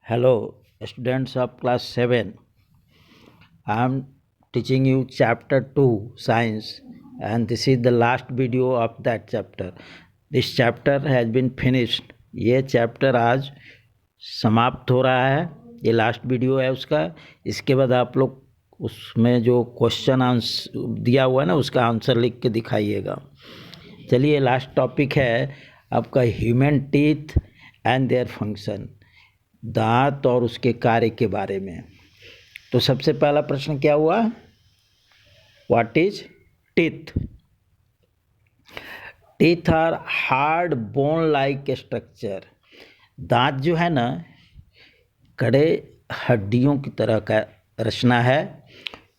Hello, students of class 7. I am teaching you chapter 2 science, and this is the last video of that chapter. This chapter has been finished. ये chapter आज समाप्त हो रहा है. ये last video है उसका. इसके बाद आप लोग उसमें जो क्वेश्चन आंसर दिया हुआ है ना उसका आंसर लिख के दिखाइएगा. चलिए, लास्ट टॉपिक है आपका human teeth and their function, दांत और उसके कार्य के बारे में. तो सबसे पहला प्रश्न क्या हुआ? What is teeth? Teeth are hard bone like structure. दांत जो है ना, कड़े हड्डियों की तरह का रचना है.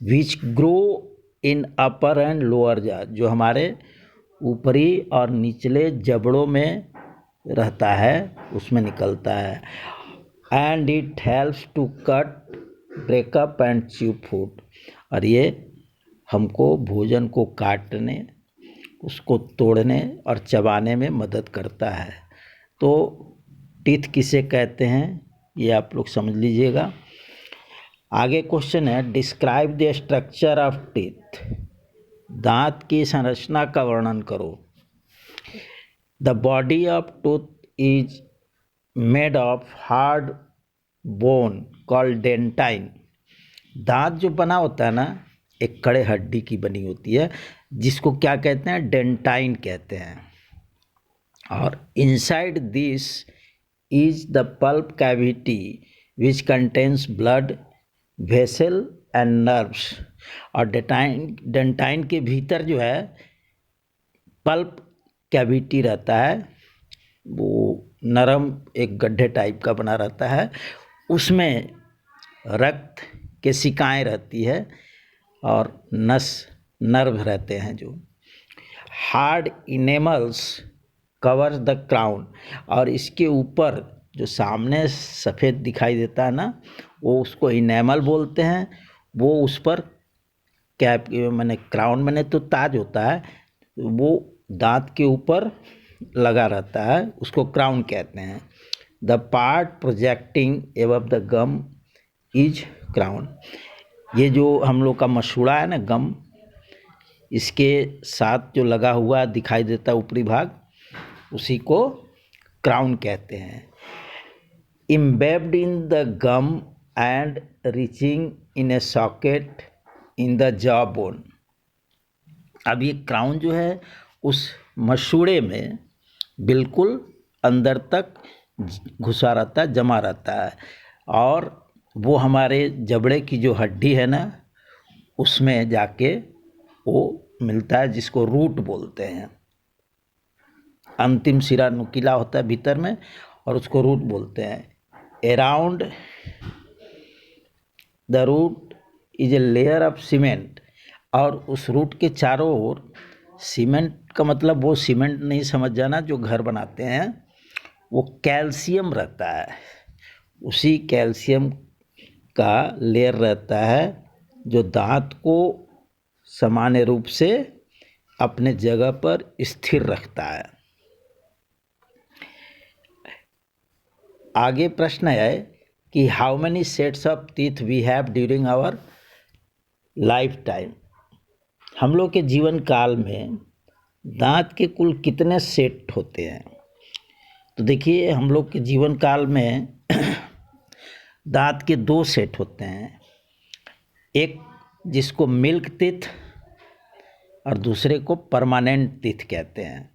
Which grow in upper and lower जा, जो हमारे ऊपरी और निचले जबड़ों में रहता है, उसमें निकलता है. And it helps to cut, break up and chew food. और ये हमको भोजन को काटने, उसको तोड़ने और चबाने में मदद करता है. तो टीथ किसे कहते हैं ये आप लोग समझ लीजिएगा. आगे क्वेश्चन है, describe the structure of teeth. दांत की संरचना का वर्णन करो. The body of tooth is made of hard bone called dentine. दांत जो बना होता है ना, एक कड़े हड्डी की बनी होती है, जिसको क्या कहते हैं? डेंटाइन कहते हैं. और inside this is the pulp cavity which contains blood vessel and nerves. और डेंटाइन के भीतर जो है पल्प कैविटी रहता है, वो नरम एक गड्ढे टाइप का बना रहता है. उसमें रक्त के सिकाएँ रहती है और नर्व रहते हैं. जो हार्ड इनेमल्स कवर्स द क्राउन. और इसके ऊपर जो सामने सफ़ेद दिखाई देता है ना, वो उसको इनेमल बोलते हैं. वो उस पर कैप मैंने क्राउन मैंने तो ताज होता है, वो दांत के ऊपर लगा रहता है, उसको क्राउन कहते हैं. The part projecting above the gum is crown. ये जो हम लोग का मसूड़ा है ना, गम, इसके साथ जो लगा हुआ दिखाई देता है ऊपरी भाग, उसी को क्राउन कहते हैं. Embedded in the gum and reaching in a socket in the jaw bone. अब ये क्राउन जो है उस मसूड़े में बिल्कुल अंदर तक घुसा रहता है, जमा रहता है. और वो हमारे जबड़े की जो हड्डी है ना, उसमें जाके वो मिलता है, जिसको रूट बोलते हैं. अंतिम सिरा नुकीला होता है भीतर में, और उसको रूट बोलते हैं. Around the root is a layer of cement. और उस रूट के चारों ओर, सीमेंट का मतलब वो सीमेंट नहीं समझ जाना जो घर बनाते हैं, वो कैल्शियम रहता है. उसी कैल्शियम का लेयर रहता है जो दांत को सामान्य रूप से अपने जगह पर स्थिर रखता है. आगे प्रश्न है कि how many sets of teeth we have during our life time. हम लोग के जीवन काल में दांत के कुल कितने सेट होते हैं? तो देखिए, हम लोग के जीवन काल में दांत के 2 सेट होते हैं. एक जिसको मिल्क टीथ और दूसरे को परमानेंट टीथ कहते हैं.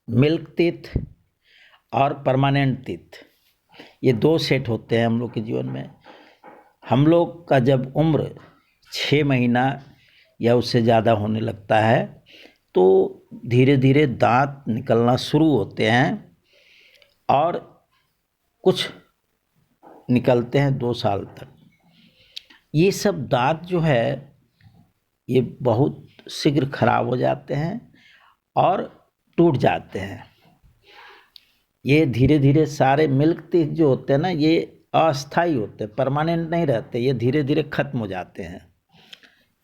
मिल्क टीथ और परमानेंट टीथ, ये 2 सेट होते हैं हम लोग के जीवन में. हम लोग का जब उम्र 6 महीना या उससे ज़्यादा होने लगता है, तो धीरे धीरे दांत निकलना शुरू होते हैं, और कुछ निकलते हैं 2 साल तक. ये सब दांत जो है, ये बहुत शीघ्र खराब हो जाते हैं और टूट जाते हैं. ये धीरे धीरे सारे मिल्क टीथ जो होते हैं ना, ये अस्थाई होते हैं, परमानेंट नहीं रहते. ये धीरे धीरे ख़त्म हो जाते हैं.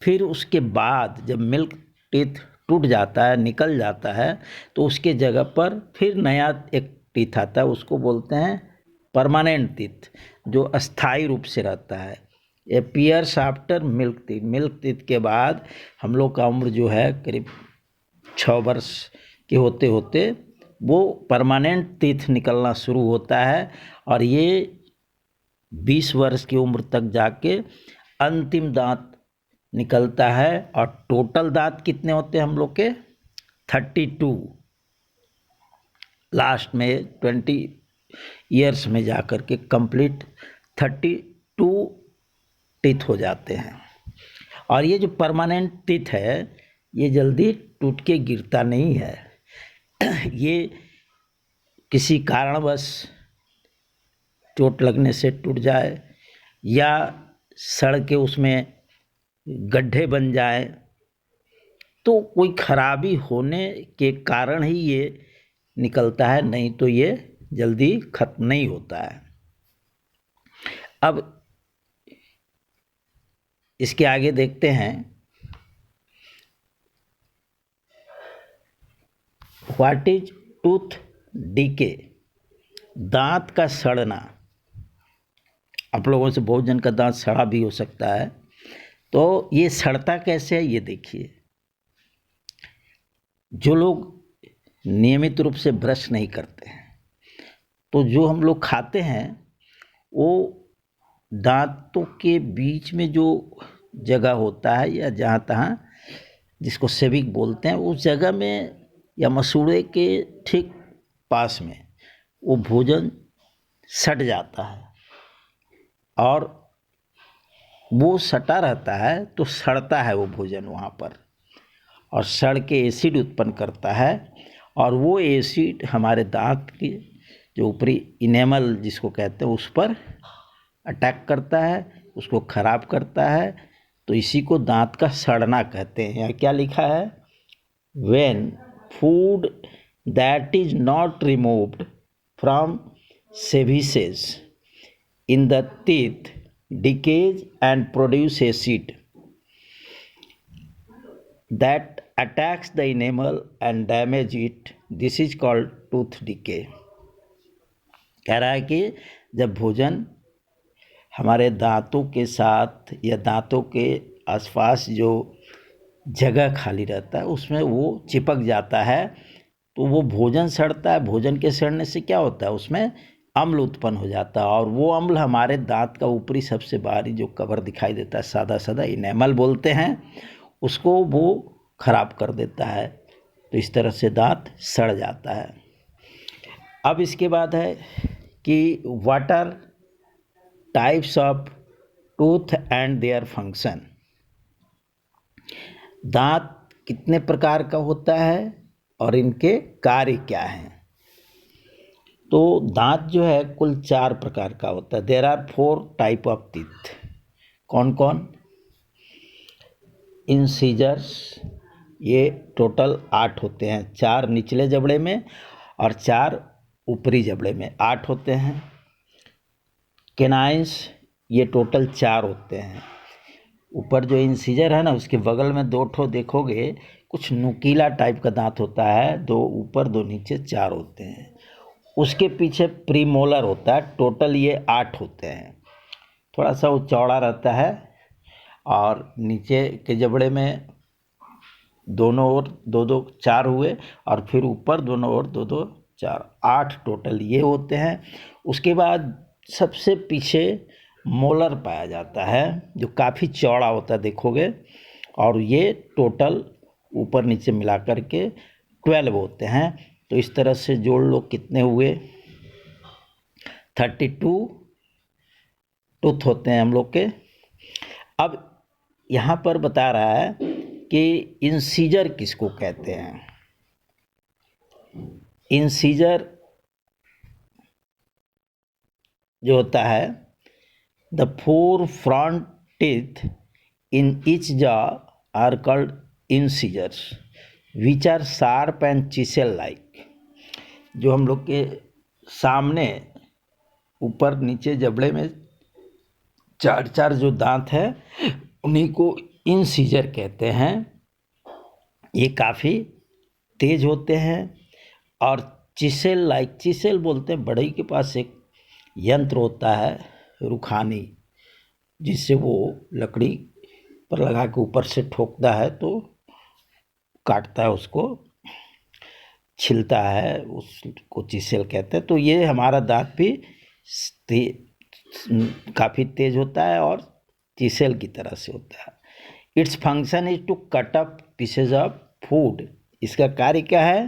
फिर उसके बाद जब मिल्क टीथ टूट जाता है, निकल जाता है, तो उसके जगह पर फिर नया एक टीथ आता है, उसको बोलते हैं परमानेंट टीथ जो अस्थाई रूप से रहता है। Appears after milk teeth, milk teeth के बाद हम लोग का उम्र जो है करीब 6 वर्ष के होते होते वो परमानेंट टीथ निकलना शुरू होता है और ये 20 वर्ष की उम्र तक जाके अंतिम दांत निकलता है। और टोटल दांत कितने होते हैं हम लोग के? 32। लास्ट में 20 ईयर्स में जाकर के कंप्लीट 32 टीथ हो जाते हैं। और ये जो परमानेंट टीथ है ये जल्दी टूट के गिरता नहीं है। ये किसी कारणवश चोट लगने से टूट जाए या सड़ के उसमें गड्ढे बन जाए तो कोई खराबी होने के कारण ही ये निकलता है, नहीं तो ये जल्दी खत्म नहीं होता है। अब इसके आगे देखते हैं व्हाट इज टूथ डीके, दांत का सड़ना। आप लोगों से बहुत जन का दांत सड़ा भी हो सकता है, तो ये सड़ता कैसे है ये देखिए। जो लोग नियमित रूप से ब्रश नहीं करते हैं तो जो हम लोग खाते हैं वो दांतों के बीच में जो जगह होता है या जहाँ तहाँ जिसको सेविक बोलते हैं उस जगह में या मसूड़े के ठीक पास में वो भोजन सट जाता है और वो सटा रहता है तो सड़ता है वो भोजन वहाँ पर और सड़ के एसिड उत्पन्न करता है और वो एसिड हमारे दांत की जो ऊपरी इनेमल जिसको कहते हैं उस पर अटैक करता है, उसको खराब करता है। तो इसी को दांत का सड़ना कहते हैं। यहाँ क्या लिखा है? When food that is not removed from सेविसेस in the teeth decays and produce acid that attacks the enamel and damage it, this is called tooth decay। कह रहा है कि जब भोजन हमारे दांतों के साथ या दांतों के आसपास जो जगह खाली रहता है उसमें वो चिपक जाता है तो वो भोजन सड़ता है। भोजन के सड़ने से क्या होता है? उसमें अम्ल उत्पन्न हो जाता है और वो अम्ल हमारे दांत का ऊपरी सबसे बाहरी जो कवर दिखाई देता है सादा सादा इनेमल बोलते हैं उसको वो खराब कर देता है। तो इस तरह से दांत सड़ जाता है। अब इसके बाद है कि what are types of tooth and their function, दांत कितने प्रकार का होता है और इनके कार्य क्या हैं। तो दांत जो है कुल 4 प्रकार का होता है। There are 4 type of teeth. कौन कौन? इंसीजर्स, ये टोटल 8 होते हैं, 4 निचले जबड़े में और 4 ऊपरी जबड़े में, 8 होते हैं। केनाइंस, ये टोटल 4 होते हैं। ऊपर जो इंसीजर है ना उसके बगल में 2 ठो देखोगे कुछ नुकीला टाइप का दांत होता है, 2 ऊपर 2 नीचे 4 होते हैं। उसके पीछे प्रीमोलर होता है, टोटल ये 8 होते हैं। थोड़ा सा वो चौड़ा रहता है और नीचे के जबड़े में दोनों ओर 2-2 4 हुए और फिर ऊपर दोनों ओर 2-2 4, 8 टोटल ये होते हैं। उसके बाद सबसे पीछे मोलर पाया जाता है जो काफ़ी चौड़ा होता है देखोगे, और ये टोटल ऊपर नीचे मिला करके 12 होते हैं। तो इस तरह से जोड़ लो कितने हुए? 32 टूथ होते हैं हम लोग के। अब यहाँ पर बता रहा है कि इंसीजर किसको कहते हैं। इंसीजर जो होता है, the 4 front teeth in each jaw are called incisors which are sharp and chisel like. जो हम लोग के सामने ऊपर नीचे जबड़े में 4 जो दांत है उन्हीं को इंसीजर कहते हैं। ये काफ़ी तेज होते हैं और चिसेल लाइक, चिसेल बोलते हैं बढ़ई के पास एक यंत्र होता है रुखानी, जिससे वो लकड़ी पर लगा के ऊपर से ठोकता है तो काटता है, उसको छिलता है, उसको चिसेल कहते हैं। तो ये हमारा दांत भी काफ़ी तेज होता है और चिसेल की तरह से होता है। Its function is to cut up pieces of food. इसका कार्य क्या है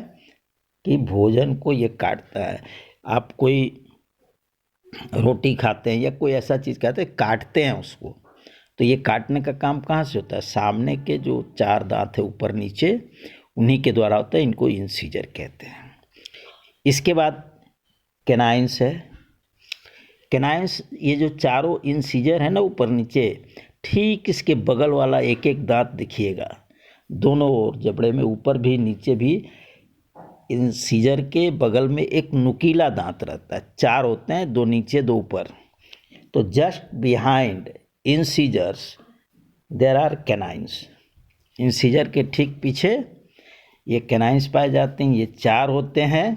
कि भोजन को ये काटता है। आप कोई रोटी खाते हैं या कोई ऐसा चीज़ खाते हैं, काटते हैं उसको, तो ये काटने का काम कहाँ से होता है? सामने के जो 4 दांत है ऊपर नीचे, उन्हीं के द्वारा होता है। इनको इंसीजर कहते हैं। इसके बाद कैनाइंस है। कैनाइंस, ये जो चारों इंसीजर है ना ऊपर नीचे, ठीक इसके बगल वाला एक एक दांत दिखिएगा, दोनों ओर जबड़े में ऊपर भी नीचे भी इंसीजर के बगल में एक नुकीला दांत रहता है। 4 होते हैं, 2 नीचे 2 ऊपर। तो just behind incisors there are canines. Incisor के ठीक पीछे ये कैनाइंस पाए जाते हैं। ये 4 होते हैं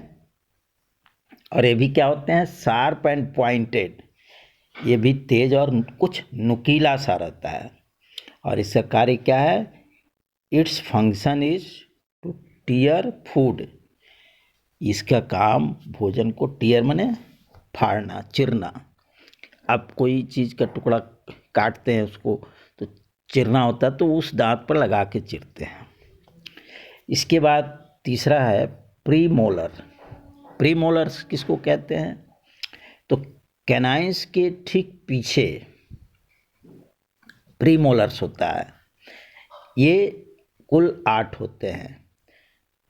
और ये भी क्या होते हैं? Sharp and pointed. ये भी तेज और कुछ नुकीला सा रहता है। और इसका कार्य क्या है? Its function is to tear food. इसका काम भोजन को टीयर माने फाड़ना, चिरना। आप कोई चीज़ का टुकड़ा काटते हैं, उसको तो चिरना होता है, तो उस दांत पर लगा के चिरते हैं। इसके बाद तीसरा है प्रीमोलर। प्रीमोलर्स किसको कहते हैं? तो कैनाइंस के ठीक पीछे प्रीमोलर्स होता है। ये कुल 8 होते हैं।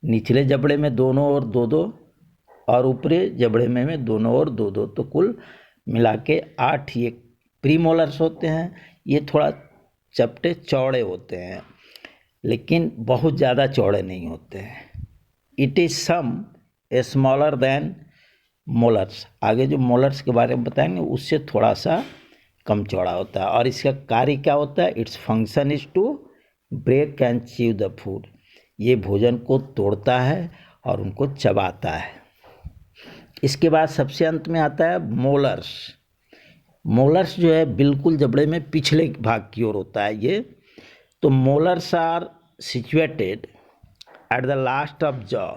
निचले जबड़े में दोनों ओर 2-2 और ऊपरी जबड़े में दोनों ओर 2-2, तो कुल मिला के 8 ये प्रीमोलर्स होते हैं। ये थोड़ा चपटे चौड़े होते हैं, लेकिन बहुत ज़्यादा चौड़े नहीं होते हैं। It is some smaller than molars. आगे जो मोलर्स के बारे में बताएंगे उससे थोड़ा सा कम चौड़ा होता है। और इसका कार्य क्या होता है? Its function is to break and chew the food. ये भोजन को तोड़ता है और उनको चबाता है। इसके बाद सबसे अंत में आता है मोलर्स। मोलर्स जो है बिल्कुल जबड़े में पिछले भाग की ओर होता है ये। तो molars are situated at the last of jaw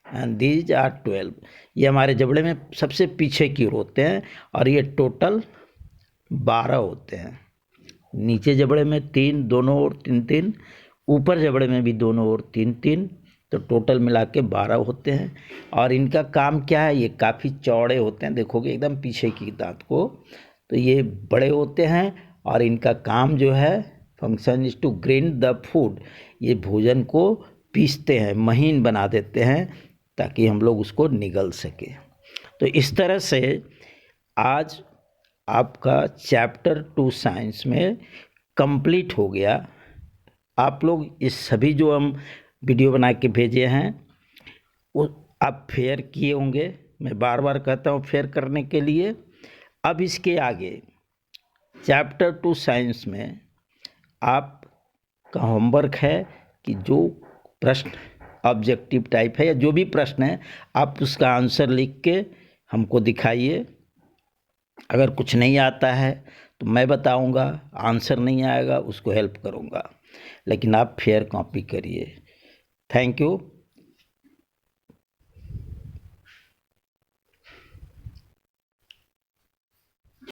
and these are 12। ये हमारे जबड़े में सबसे पीछे की ओर होते हैं और ये टोटल 12 होते हैं। नीचे जबड़े में 3, दोनों ओर 3-3, ऊपर जबड़े में भी दोनों ओर 3-3, तो टोटल मिला के 12 होते हैं। और इनका काम क्या है? ये काफ़ी चौड़े होते हैं, देखोगे एकदम पीछे की दांत को, तो ये बड़े होते हैं। और इनका काम जो है, function is to grind the food. ये भोजन को पीसते हैं, महीन बना देते हैं, ताकि हम लोग उसको निगल सके। तो इस तरह से आज आपका चैप्टर 2 साइंस में कंप्लीट हो गया। आप लोग इस सभी जो हम वीडियो बना के भेजे हैं वो आप फेयर किए होंगे। मैं बार बार कहता हूँ फेयर करने के लिए। अब इसके आगे चैप्टर 2 साइंस में आपका होमवर्क है कि जो प्रश्न ऑब्जेक्टिव टाइप है या जो भी प्रश्न है, आप उसका आंसर लिख के हमको दिखाइए। अगर कुछ नहीं आता है तो मैं बताऊंगा, आंसर नहीं आएगा उसको हेल्प करूंगा, लेकिन आप फेयर कॉपी करिए। Thank you.